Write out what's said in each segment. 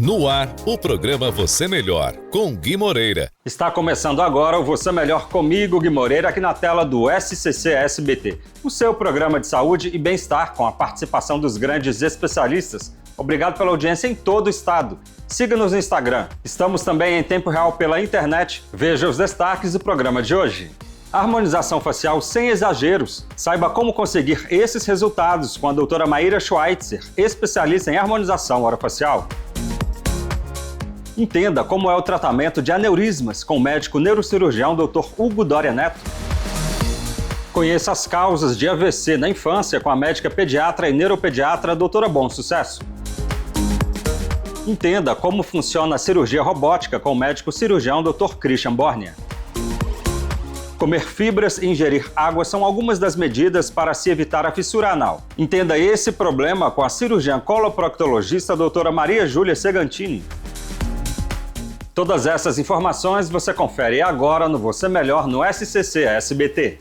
No ar, o programa Você Melhor, com Gui Moreira. Está começando agora o Você Melhor comigo, Gui Moreira, aqui na tela do SCC-SBT, o seu programa de saúde e bem-estar com a participação dos grandes especialistas. Obrigado pela audiência em todo o estado. Siga-nos no Instagram. Estamos também em tempo real pela internet. Veja os destaques do programa de hoje. Harmonização facial sem exageros. Saiba como conseguir esses resultados com a doutora Maíra Schweitzer, especialista em harmonização orofacial. Entenda como é o tratamento de aneurismas com o médico neurocirurgião Dr. Hugo Doria Neto. Conheça as causas de AVC na infância com a médica pediatra e neuropediatra doutora Bom Sucesso. Entenda como funciona a cirurgia robótica com o médico cirurgião Dr. Christian Bornia. Comer fibras e ingerir água são algumas das medidas para se evitar a fissura anal. Entenda esse problema com a cirurgiã coloproctologista doutora Maria Júlia Segantini. Todas essas informações você confere agora no Você Melhor no SCC-SBT.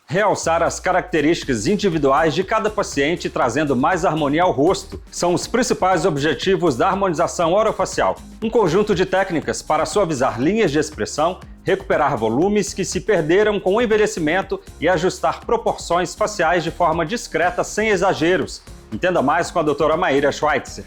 Realçar as características individuais de cada paciente, trazendo mais harmonia ao rosto, são os principais objetivos da harmonização orofacial. Um conjunto de técnicas para suavizar linhas de expressão, recuperar volumes que se perderam com o envelhecimento e ajustar proporções faciais de forma discreta, sem exageros. Entenda mais com a doutora Maíra Schweitzer.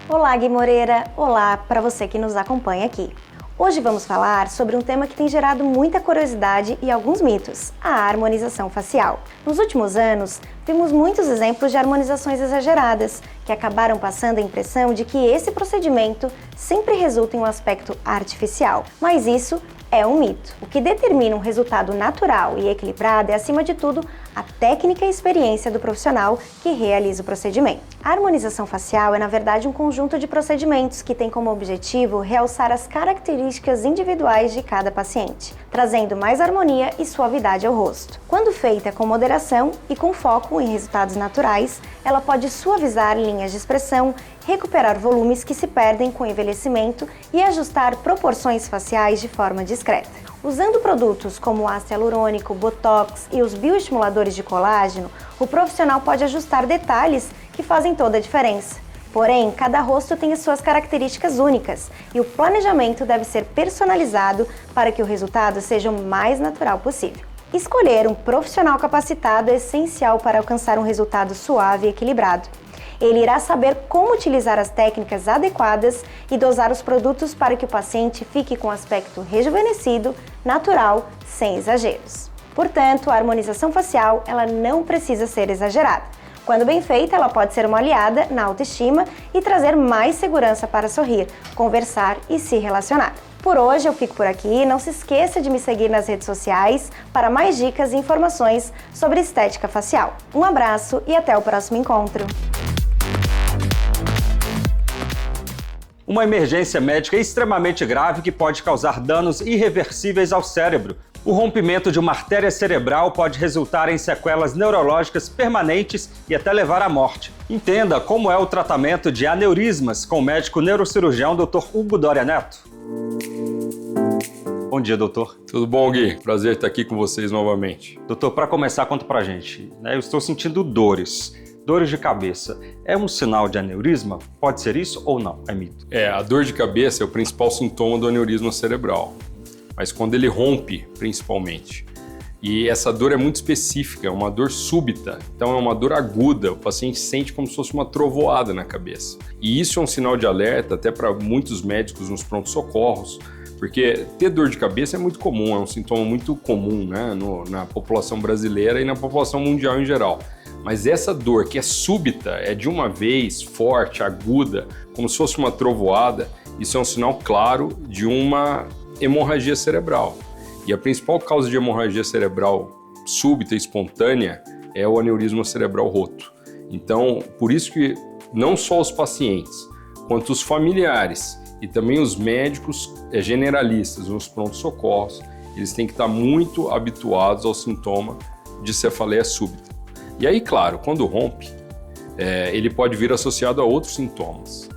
Olá, Gui Moreira! Olá para você que nos acompanha aqui. Hoje vamos falar sobre um tema que tem gerado muita curiosidade e alguns mitos, a harmonização facial. Nos últimos anos, vimos muitos exemplos de harmonizações exageradas, que acabaram passando a impressão de que esse procedimento sempre resulta em um aspecto artificial. Mas isso é um mito. O que determina um resultado natural e equilibrado é, acima de tudo, a técnica e experiência do profissional que realiza o procedimento. A harmonização facial é, na verdade, um conjunto de procedimentos que tem como objetivo realçar as características individuais de cada paciente, trazendo mais harmonia e suavidade ao rosto. Quando feita com moderação e com foco em resultados naturais, ela pode suavizar linhas de expressão, recuperar volumes que se perdem com o envelhecimento e ajustar proporções faciais de forma discreta. Usando produtos como o ácido hialurônico, botox e os bioestimuladores de colágeno, o profissional pode ajustar detalhes que fazem toda a diferença. Porém, cada rosto tem as suas características únicas e o planejamento deve ser personalizado para que o resultado seja o mais natural possível. Escolher um profissional capacitado é essencial para alcançar um resultado suave e equilibrado. Ele irá saber como utilizar as técnicas adequadas e dosar os produtos para que o paciente fique com um aspecto rejuvenescido, natural, sem exageros. Portanto, a harmonização facial ela não precisa ser exagerada. Quando bem feita, ela pode ser uma aliada na autoestima e trazer mais segurança para sorrir, conversar e se relacionar. Por hoje eu fico por aqui, não se esqueça de me seguir nas redes sociais para mais dicas e informações sobre estética facial. Um abraço e até o próximo encontro! Uma emergência médica extremamente grave que pode causar danos irreversíveis ao cérebro. O rompimento de uma artéria cerebral pode resultar em sequelas neurológicas permanentes e até levar à morte. Entenda como é o tratamento de aneurismas com o médico neurocirurgião Dr. Hugo Doria Neto. Bom dia, doutor. Tudo bom, Gui? Prazer estar aqui com vocês novamente. Doutor, para começar, conta pra gente. Eu estou sentindo dores de cabeça. É um sinal de aneurisma? Pode ser isso ou não? É mito? A dor de cabeça é o principal sintoma do aneurisma cerebral. Mas quando ele rompe, principalmente. E essa dor é muito específica, é uma dor súbita. Então é uma dor aguda, o paciente sente como se fosse uma trovoada na cabeça. E isso é um sinal de alerta até para muitos médicos nos pronto-socorros, porque ter dor de cabeça é muito comum, é um sintoma muito comum, né, na população brasileira e na população mundial em geral. Mas essa dor que é súbita, é de uma vez, forte, aguda, como se fosse uma trovoada, isso é um sinal claro de uma hemorragia cerebral. E a principal causa de hemorragia cerebral súbita e espontânea é o aneurisma cerebral roto. Então, por isso que não só os pacientes, quanto os familiares e também os médicos generalistas nos pronto-socorros, eles têm que estar muito habituados ao sintoma de cefaleia súbita. E aí, claro, quando rompe, ele pode vir associado a outros sintomas.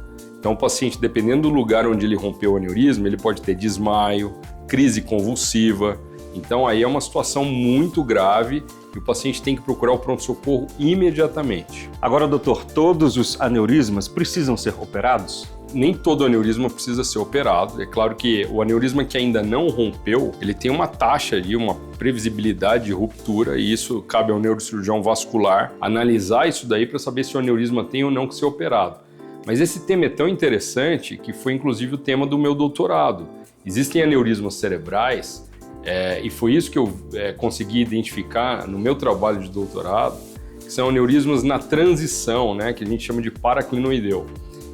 Então o paciente, dependendo do lugar onde ele rompeu o aneurisma, ele pode ter desmaio, crise convulsiva. Então aí é uma situação muito grave e o paciente tem que procurar o pronto-socorro imediatamente. Agora, doutor, todos os aneurismas precisam ser operados? Nem todo aneurisma precisa ser operado. É claro que o aneurisma que ainda não rompeu, ele tem uma taxa ali, uma previsibilidade de ruptura, e isso cabe ao neurocirurgião vascular analisar isso daí para saber se o aneurisma tem ou não que ser operado. Mas esse tema é tão interessante que foi inclusive o tema do meu doutorado. Existem aneurismas cerebrais, e foi isso que eu consegui identificar no meu trabalho de doutorado, que são aneurismas na transição, né, que a gente chama de paraclinoideu.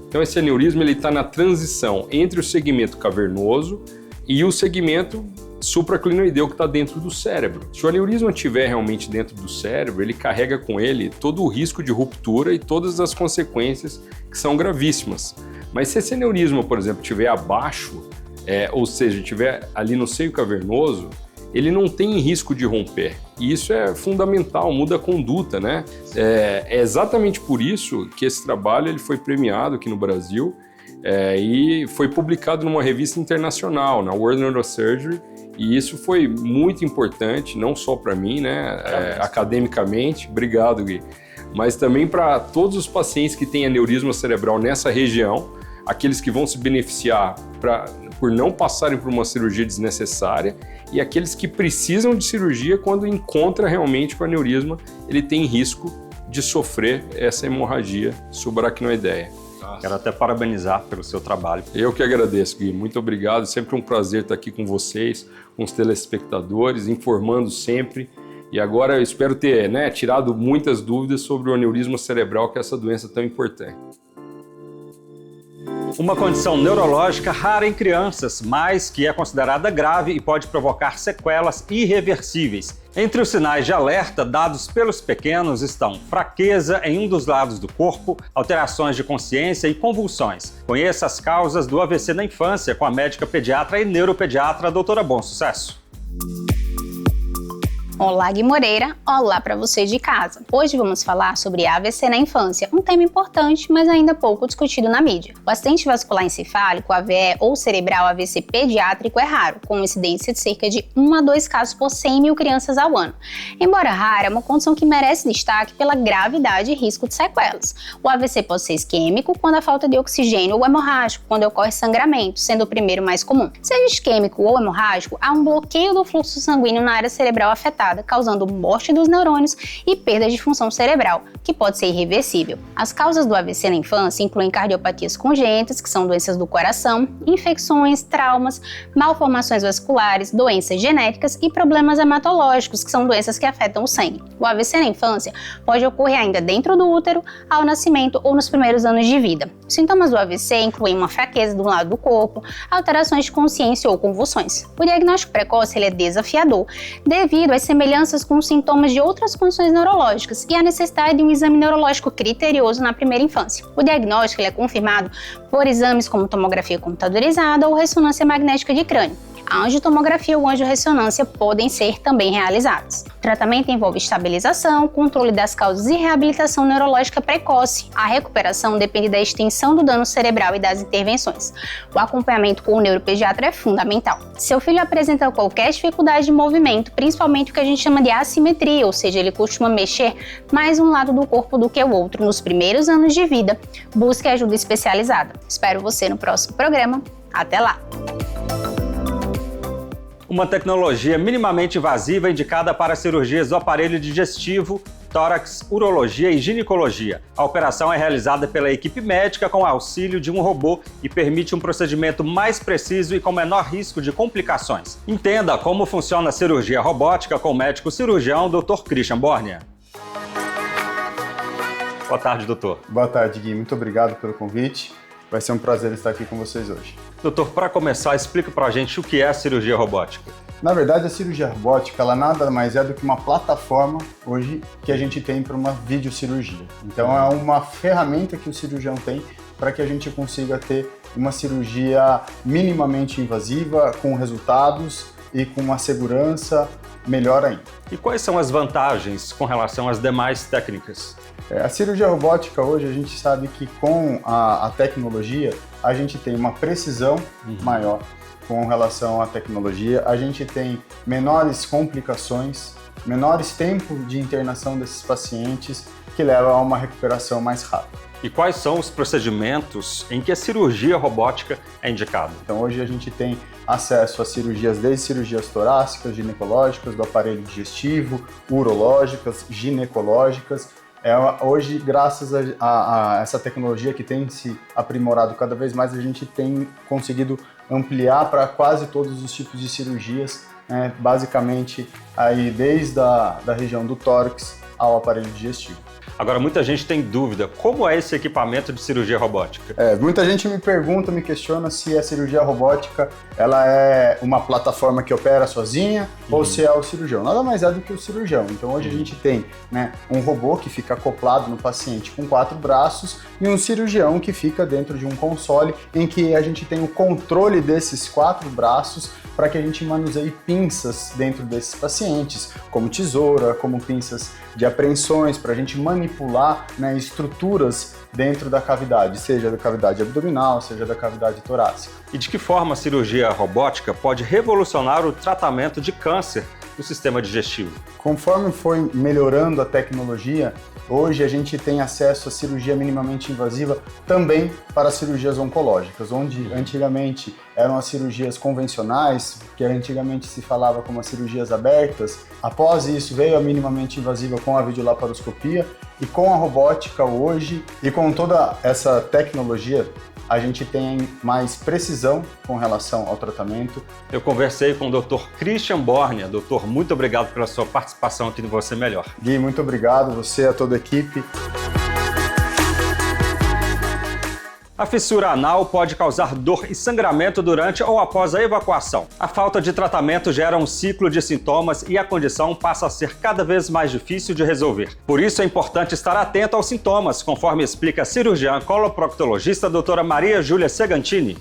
Então esse aneurisma está na transição entre o segmento cavernoso e o segmento supraclinoideu que está dentro do cérebro. Se o aneurisma estiver realmente dentro do cérebro, ele carrega com ele todo o risco de ruptura e todas as consequências que são gravíssimas. Mas se esse aneurisma, por exemplo, estiver abaixo, ou seja, estiver ali no seio cavernoso, ele não tem risco de romper. E isso é fundamental, muda a conduta, né? É exatamente por isso que esse trabalho ele foi premiado aqui no Brasil e foi publicado numa revista internacional, na World Neurosurgery, e isso foi muito importante, não só para mim, né, academicamente, obrigado, Gui, mas também para todos os pacientes que têm aneurisma cerebral nessa região, aqueles que vão se beneficiar por não passarem por uma cirurgia desnecessária e aqueles que precisam de cirurgia quando encontra realmente que o aneurisma ele tem risco de sofrer essa hemorragia subaracnoideia. Quero até parabenizar pelo seu trabalho. Eu que agradeço, Gui. Muito obrigado. Sempre um prazer estar aqui com vocês, com os telespectadores, informando sempre. E agora eu espero ter tirado muitas dúvidas sobre o aneurisma cerebral, que é essa doença tão importante. Uma condição neurológica rara em crianças, mas que é considerada grave e pode provocar sequelas irreversíveis. Entre os sinais de alerta dados pelos pequenos estão fraqueza em um dos lados do corpo, alterações de consciência e convulsões. Conheça as causas do AVC na infância com a médica pediatra e neuropediatra doutora Bom Sucesso. Olá, Gui Moreira. Olá para você de casa. Hoje vamos falar sobre AVC na infância, um tema importante, mas ainda pouco discutido na mídia. O acidente vascular encefálico, AVE ou cerebral AVC pediátrico é raro, com incidência de cerca de 1 a 2 casos por 100 mil crianças ao ano. Embora rara, é uma condição que merece destaque pela gravidade e risco de sequelas. O AVC pode ser isquêmico, quando há falta de oxigênio, ou hemorrágico, quando ocorre sangramento, sendo o primeiro mais comum. Seja isquêmico ou hemorrágico, há um bloqueio do fluxo sanguíneo na área cerebral afetada, causando morte dos neurônios e perda de função cerebral, que pode ser irreversível. As causas do AVC na infância incluem cardiopatias congênitas, que são doenças do coração, infecções, traumas, malformações vasculares, doenças genéticas e problemas hematológicos, que são doenças que afetam o sangue. O AVC na infância pode ocorrer ainda dentro do útero, ao nascimento ou nos primeiros anos de vida. Os sintomas do AVC incluem uma fraqueza do lado do corpo, alterações de consciência ou convulsões. O diagnóstico precoce ele é desafiador devido às semelhanças com os sintomas de outras condições neurológicas e a necessidade de um exame neurológico criterioso na primeira infância. O diagnóstico ele é confirmado por exames como tomografia computadorizada ou ressonância magnética de crânio. A angiotomografia ou angiorressonância podem ser também realizadas. O tratamento envolve estabilização, controle das causas e reabilitação neurológica precoce. A recuperação depende da extensão do dano cerebral e das intervenções. O acompanhamento com o neuropediatra é fundamental. Se seu filho apresenta qualquer dificuldade de movimento, principalmente o que a gente chama de assimetria, ou seja, ele costuma mexer mais um lado do corpo do que o outro nos primeiros anos de vida, busque ajuda especializada. Espero você no próximo programa. Até lá! Uma tecnologia minimamente invasiva indicada para cirurgias do aparelho digestivo, tórax, urologia e ginecologia. A operação é realizada pela equipe médica com auxílio de um robô e permite um procedimento mais preciso e com menor risco de complicações. Entenda como funciona a cirurgia robótica com o médico cirurgião Dr. Christian Bornia. Boa tarde, doutor. Boa tarde, Gui. Muito obrigado pelo convite. Vai ser um prazer estar aqui com vocês hoje. Doutor, para começar, explica para a gente o que é a cirurgia robótica. Na verdade, a cirurgia robótica, ela nada mais é do que uma plataforma hoje que a gente tem para uma videocirurgia. Então, é uma ferramenta que o cirurgião tem para que a gente consiga ter uma cirurgia minimamente invasiva, com resultados e com uma segurança melhor ainda. E quais são as vantagens com relação às demais técnicas? A cirurgia robótica hoje a gente sabe que com a tecnologia a gente tem uma precisão maior com relação à tecnologia, a gente tem menores complicações, menores tempos de internação desses pacientes que levam a uma recuperação mais rápida. E quais são os procedimentos em que a cirurgia robótica é indicada? Então hoje a gente tem acesso a cirurgias, desde cirurgias torácicas, ginecológicas, do aparelho digestivo, urológicas, ginecológicas. Hoje, graças a essa tecnologia que tem se aprimorado cada vez mais, a gente tem conseguido ampliar para quase todos os tipos de cirurgias, né? Basicamente aí desde a região do tórax ao aparelho digestivo. Agora, muita gente tem dúvida, como é esse equipamento de cirurgia robótica? Muita gente me pergunta, me questiona se a cirurgia robótica ela é uma plataforma que opera sozinha ou se é o cirurgião. Nada mais é do que o cirurgião. Então hoje a gente tem, né, um robô que fica acoplado no paciente com 4 braços e um cirurgião que fica dentro de um console em que a gente tem o controle desses 4 braços para que a gente manuseie pinças dentro desses pacientes, como tesoura, como pinças de apreensões, para a gente manipular, né, estruturas dentro da cavidade, seja da cavidade abdominal, seja da cavidade torácica. E de que forma a cirurgia robótica pode revolucionar o tratamento de câncer do sistema digestivo? Conforme foi melhorando a tecnologia, hoje a gente tem acesso à cirurgia minimamente invasiva também para cirurgias oncológicas, onde antigamente eram as cirurgias convencionais, que antigamente se falava como as cirurgias abertas. Após isso veio a minimamente invasiva com a videolaparoscopia, e com a robótica hoje e com toda essa tecnologia, a gente tem mais precisão com relação ao tratamento. Eu conversei com o Dr. Christian Bornea. Doutor, muito obrigado pela sua participação aqui no Você Melhor. Gui, muito obrigado, você e a toda a equipe. A fissura anal pode causar dor e sangramento durante ou após a evacuação. A falta de tratamento gera um ciclo de sintomas e a condição passa a ser cada vez mais difícil de resolver. Por isso é importante estar atento aos sintomas, conforme explica a cirurgiã coloproctologista doutora Maria Júlia Segantini.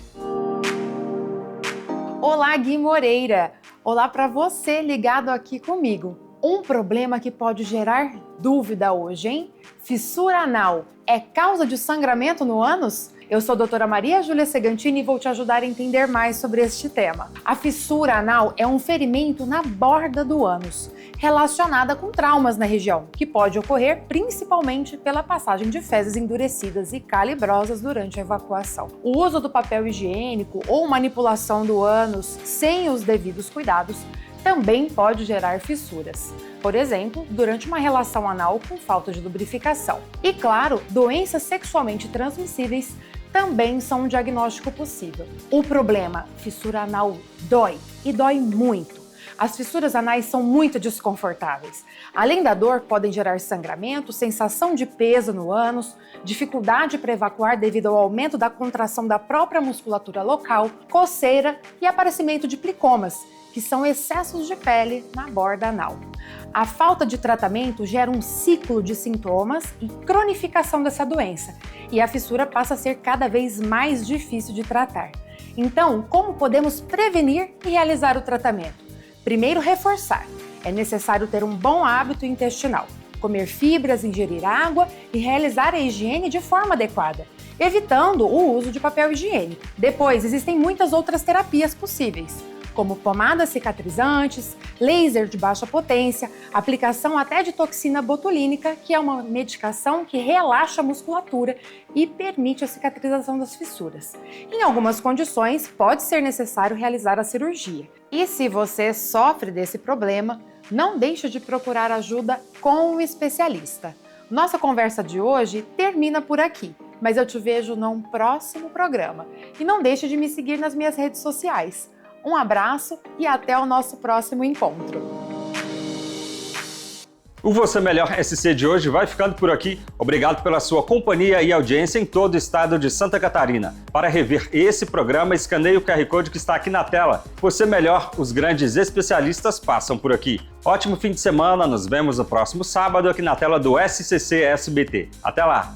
Olá, Gui Moreira! Olá para você ligado aqui comigo. Um problema que pode gerar dúvida hoje, hein? Fissura anal é causa de sangramento no ânus? Eu sou a doutora Maria Júlia Segantini e vou te ajudar a entender mais sobre este tema. A fissura anal é um ferimento na borda do ânus, relacionada com traumas na região, que pode ocorrer principalmente pela passagem de fezes endurecidas e calibrosas durante a evacuação. O uso do papel higiênico ou manipulação do ânus sem os devidos cuidados também pode gerar fissuras. Por exemplo, durante uma relação anal com falta de lubrificação. E claro, doenças sexualmente transmissíveis também são um diagnóstico possível. O problema, fissura anal dói e dói muito. As fissuras anais são muito desconfortáveis. Além da dor, podem gerar sangramento, sensação de peso no ânus, dificuldade para evacuar devido ao aumento da contração da própria musculatura local, coceira e aparecimento de plicomas, que são excessos de pele na borda anal. A falta de tratamento gera um ciclo de sintomas e cronificação dessa doença, e a fissura passa a ser cada vez mais difícil de tratar. Então, como podemos prevenir e realizar o tratamento? Primeiro, reforçar. É necessário ter um bom hábito intestinal, comer fibras, ingerir água e realizar a higiene de forma adequada, evitando o uso de papel higiênico. Depois, existem muitas outras terapias possíveis, como pomadas cicatrizantes, laser de baixa potência, aplicação até de toxina botulínica, que é uma medicação que relaxa a musculatura e permite a cicatrização das fissuras. Em algumas condições, pode ser necessário realizar a cirurgia. E se você sofre desse problema, não deixe de procurar ajuda com um especialista. Nossa conversa de hoje termina por aqui, mas eu te vejo num próximo programa. E não deixe de me seguir nas minhas redes sociais. Um abraço e até o nosso próximo encontro. O Você Melhor SC de hoje vai ficando por aqui. Obrigado pela sua companhia e audiência em todo o estado de Santa Catarina. Para rever esse programa, escaneie o QR Code que está aqui na tela. Você Melhor, os grandes especialistas passam por aqui. Ótimo fim de semana, nos vemos no próximo sábado aqui na tela do SCC SBT. Até lá!